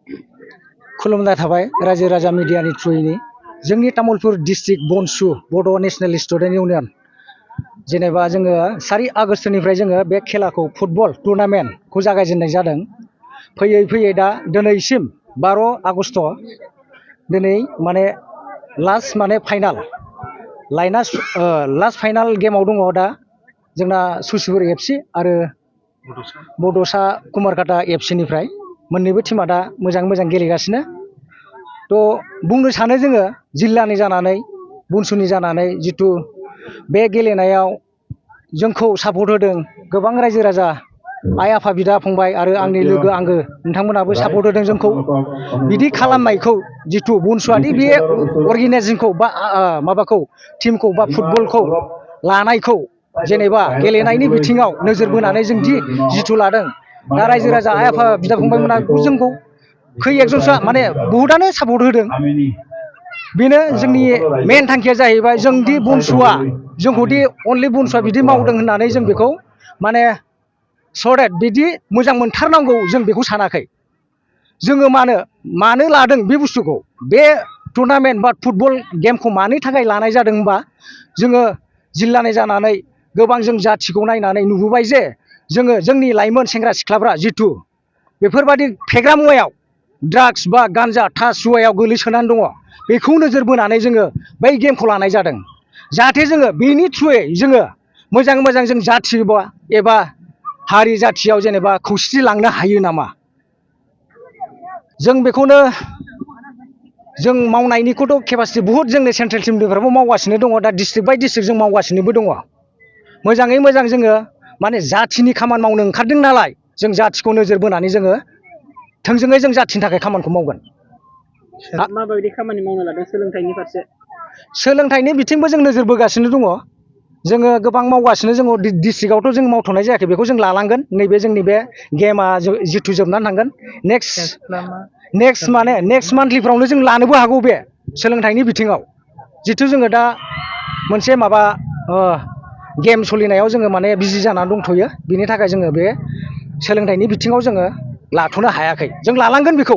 खुलुमनाय थाबाय रायजो राजा मिडियानि थ्रुयैनो जोंनि तामुलपुर डिस्ट्रिक्ट बनसु बड' नेशनेल स्टुडेन्ट इउनियन जेनेबा जोङो 4 आगष्टनिफ्राय जोङो बे खेलाखौ फुटबल टुर्नामेन्टखौ जागायजेननाय जादों। फैयै फैयै दा दिनैसिम 12 आगष्ट दिनै माने लास्ट माने फाइनाल लास्ट फाइनाल गेमाव दङ दा जोंना सुसिपुर एफसि आरो बड'सा कुमारकाटा एफसिनिफ्राय मोननैबो टीमा दा मोजां गेलेगासिनो। थ' बुंनो सानो जोङो जिल्लानि जानानै बनसुनि जानानै जितु बे गेलेनायाव जोंखौ सापर्ट होदों गोबां रायजो राजा आइ आफा बिदा फंबाय आरो आंनि लोगो आंगो नोंथांमोनाबो सापर्ट होदों जोंखौ बिदि खालामनायखौ जितु बनसुआदि बे अर्गेनाइजेशनखौ बा माबाखौ टीमखौ बा फुटबलखौ लानायखौ जेनेबा गेलेनायनि बिथिङाव नोजोर बोनानै जों जितु लादों दा रायजो राजा आइ आफा बिदा फंबायमोना जोंखौ खै एकजनसोआ माने बहुतानो सापर्ट होदों। बेनो जोंनि मेन थांखिया जाहैबाय जोंदि बनसुआ जोंखौदि अनलि बनसुआ बिदि मावदों होननानै जों बेखौ माने सदेट बिदि मोजां मोनथारनांगौ जों बेखौ सानाखै। जोङो मानो लादों बे बुस्थुखौ बे टुर्नामेन्ट बा फुटबल गेमखौ मानि थाखाय लानाय जादों होनबा जोङो जिल्लानि जानानै गोबां जों जाथिखौ नायनानै नुबोबाय जे जोङो जोंनि लाइमोन सेंग्रा सिख्लाफ्रा जितु बेफोरबादि फेग्रा मुवायाव ड्राग्स बा गान्जा थास जुवायाव गोलैसोनानै दङ बेखौ नोजोर बोनानै जोङो बै गेमखौ लानाय जादों जाहाथे जोङो बेनि थ्रुयै जोङो मोजां जों जाथि एबा हारि जाथियाव जेनेबा खौसेथि लांनो हायो नामा जों बेखौनो जों मावनायनिखौथ' केपासिटि बुहुत जोंनि सेन्ट्रेल टिमनिफ्रायबो मावगासिनो दङ दा डिस्ट्रिक्ट बाय डिस्ट्रिक्ट जों मावगासिनोबो दङ मोजाङै मोजां जोङो माने जाथिनि खामानि मावनो ओंखारदों नालाय जों जाथिखौ नोजोर बोनानै जोङो थोंजोङै जों जाथिनि थाखाय खामानिखौ मावगोन। माबायदि खामानि मावनो लादों सोलोंथाइनि फारसे? सोलोंथाइनि बिथिंबो जों नोजोर बोगासिनो दङ जोङो गोबां मावगासिनो जों डिस्ट्रिक्टआवथ' जों मावथ'नाय जायाखै बेखौ जों लालांगोन नैबे जोंनि बे गेमा जितु जोबनानै थांगोन नेक्स्ट मान्थलिफ्रावनो जों लानोबो हागौ बे सोलोंथाइनि बिथिङाव जितु जोङो दा मोनसे माबा गेम सोलिनायाव जोङो माने बिजि जानानै दंथ'यो बिनि थाखाय जोङो बे सोलोंथाइनि बिथिङाव जोङो लाथ'नो हायाखै जों लालांगोन बेखौ